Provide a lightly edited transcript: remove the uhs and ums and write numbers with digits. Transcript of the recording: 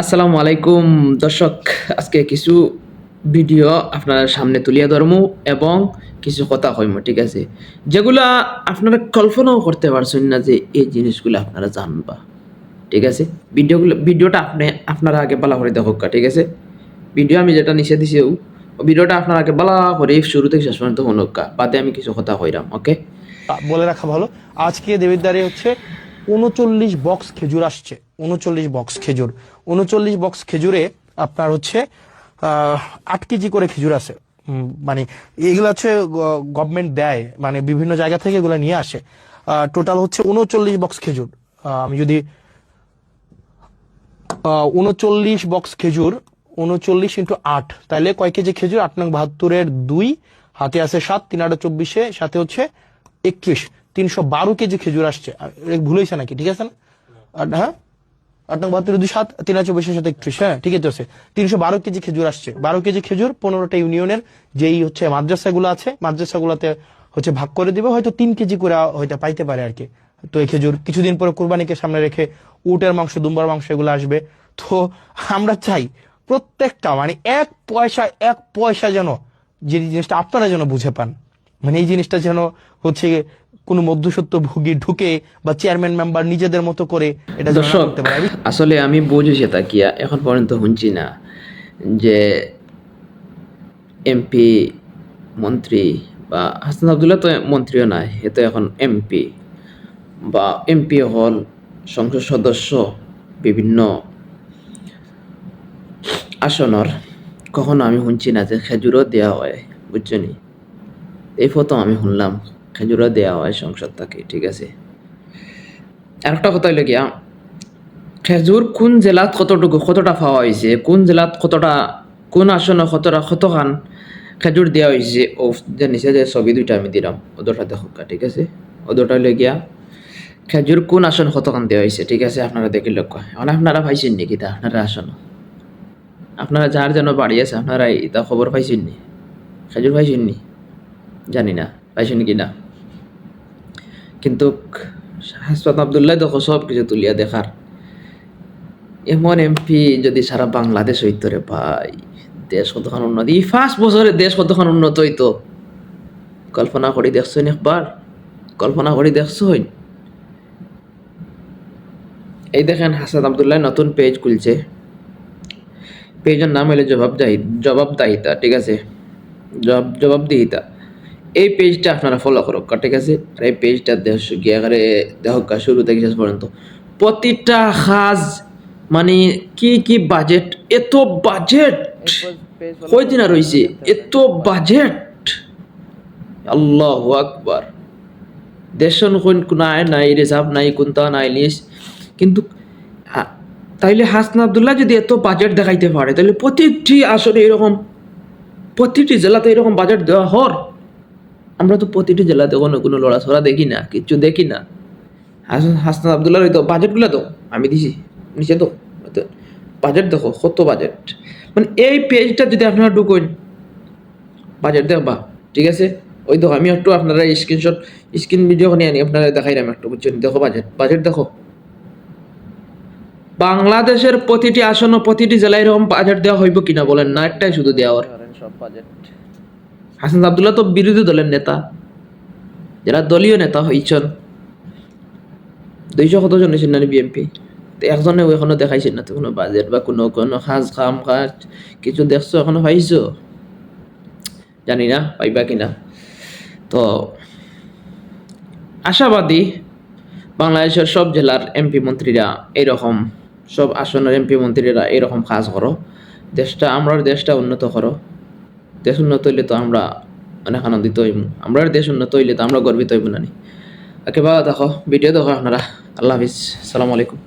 আসসালামু আলাইকুম দর্শক, আজকে কিছু ভিডিও আপনার সামনে তুলিয়া ধরমু এবং কিছু কথা কইমু, ঠিক আছে? যেগুলা আপনারা কল্পনাও করতে পারছেন না যে এই জিনিসগুলো আপনারা জানবা, ঠিক আছে? ভিডিওটা আপনারা আগে ভালো করে দেখুক, ঠিক আছে? ভিডিও আমি যেটা নিষেধ দিছি ও ভিডিওটা আপনারা আগে ভালো করে শুরু থেকে শেষ পর্যন্ত শুনুক, বাদে আমি কিছু কথা কইরাম, ওকে? বলে রাখা ভালো, আজকে দেবিদ্বারে হচ্ছে 39 বক্স খেজুর আসছে। 39 বক্স খেজুরে আপনার হচ্ছে 8 কেজি করে খেজুর আছে। মানে এগুলো হচ্ছে গভর্নমেন্ট দেয়, মানে বিভিন্ন জায়গা থেকে এগুলো নিয়ে আসে। টোটাল হচ্ছে 39 বক্স খেজুর। আমি যদি 39 বক্স খেজুর 39 × 8, তাহলে কয় কেজি খেজুর? 8 নং 72-এর 2, হাতে আছে 7, 3 × 8 = 24, সাথে হচ্ছে 21, 312 কেজি খেজুর আসছে। ভুল হয়েছে নাকি? ঠিক আছে না? হ্যাঁ, 8 নং 72-এর 2, 7, 3 × 24-এর সাথে 21, হ্যাঁ ঠিকই তো আছে। 312 কেজি খেজুর আসছে। 12 কেজি খেজুর 15টা ইউনিয়নের যেই হচ্ছে মাদ্রাসাগুলো আছে, মাদ্রাসাগুলোতে হচ্ছে ভাগ করে দিবে। হয়তো 3 কেজি করে হয়তো পাইতে পারে আর কি। তো এই খেজুর কিছুদিন পরে কুরবানিকে সামনে রেখে উটের মাংস, দুম্বার মাংস এগুলো আসবে। তো আমরা চাই প্রত্যেকটা মানে এক পয়সা যেন, যে জিনিসটা আপনারা যেন বুঝে পান, মানে এই জিনিসটা যেন হচ্ছে কোনো মধ্যসত্ত্ব ভোগী ঢুকে বা চেয়ারম্যান মেম্বার নিজেদের মতো করে এটা যেন না দর্শক, করতে পারে। আসলে আমি বুঝি সেটা কিয়া এখন পর্যন্ত শুনছি না যে এমপি, মন্ত্রী বা হাসান আবদুল্লাহ তো মন্ত্রীও নাই, এ তো এখন এমপি বা এমপি হল, সংসদ সদস্য বিভিন্ন আসনর, কখনো আমি শুনছি না যে খেজুরও দেওয়া হয়, বুঝছনি? এই প্রথম আমি শুনলাম খেজুরও দেওয়া হয় সংসদ থেকে, ঠিক আছে? আরেকটা কথা হইল গিয়া, খেজুর কোন জেলাত কতটা পাওয়া হয়েছে, কোন জেলাত কতটা, কোন আসনে কতখান খেজুর দেওয়া হয়েছে, ও যে নিচে যে ছবি দুইটা আমি দিলাম ওদরটা দেখো, ঠিক আছে? ওদরটা হইলে গিয়া খেজুর কোন আসন কতখান দেওয়া হয়েছে, ঠিক আছে? আপনারা দেখি লক্ষ্য, এখন আপনারা পাইছেন নাকি তা? আপনারা আসন, আপনারা যার যেন বাড়ি আছে, আপনারা এটা খবর পাইছেন নি? খেজুর পাইছেন নি? জানি না পাইছেন কি না, কিন্তু হাসপাত আবদুল্লাহ দেখো সব কিছু তুলিয়া দেখার এমন এমপি যদি সারা বাংলাদেশ হইতো রে ভাই, দেশ কতক্ষণ উন্নত, এই 5 বছরে দেশ কতক্ষণ উন্নত হইতো কল্পনা করি দেখছেন একবার? কল্পনা করি দেখছেন? এই দেখেন হাসান আবদুল্লাহ নতুন পেজ খুলছে, পেজের নাম হলো জবাবদাহিতা, ঠিক আছে? জবাবদিহিতা। এই পেজটা আপনারা ফলো করো, ঠিক আছে? আর এই পেজটা গিয়ে দেখো শুরু থেকে শেষ পর্যন্ত প্রতিটা কাজ, মানে কি বাজেট, এত বাজেট কয়দিন আর রয়েছে, এত বাজেট, আল্লাহু আকবার! দেশন কোন নাই রিজার্ভ নাই, কোনটা নাই লিস্ট, কিন্তু তাইলে হাসান আবদুল্লাহ যদি এত বাজেট দেখাইতে পারে, তাহলে প্রতিটি আসলে এরকম, প্রতিটি জেলাতে এরকম বাজেট দেওয়া হর। আমরা তো প্রতিটি জেলাতে কোনো লড়াছড়া দেখি না, কিচ্ছু দেখি না। হাসান আবদুল্লাহ তো বাজেটগুলো তো আমি দিছি নিচে, তো বাজেট দেখো কত বাজেট, মানে এই পেজটা যদি আপনারা ঢুকেন বাজেট দেখবা, ঠিক আছে? ওই দেখো আমি একটু আপনারা স্ক্রিন ভিডিও নিয়ে আনি, আপনারা দেখাইলাম একটু, বুঝছেন? দেখো বাজেট দেখো, বাংলাদেশের প্রতিটি আসন ও প্রতিটি জেলায় এরকম বাজেট দেওয়া হইব কিনা বলেন না? একটাই শুধু দেওয়ার সব বাজেট। হাসান আবদুল্লাহ তো বিরোধী দলের নেতা, যারা দলীয় নেতা হইছেন 200 কতজন হয়েছেন না বিএমপি, একজনে এখনো দেখাইছেন না তো কোনো বাজেট বা কোনো কাজ কিছু দেখছো এখনো পাইছো? জানি না পাইবা কিনা। তো আশাবাদী বাংলাদেশের সব জেলার এমপি মন্ত্রীরা এরকম, সব আসনের এমপি মন্ত্রীরা এরকম কাজ করো, দেশটা উন্নত করো। দেশ উন্নত হইলে তো আমরা অনেক আনন্দিত হইব, আমরা দেশ উন্নত হইলে তো আমরা গর্বিত হইব না। একেবারে দেখো ভিডিও দেখো আপনারা। আল্লাহ হাফিজ, আসসালামু আলাইকুম।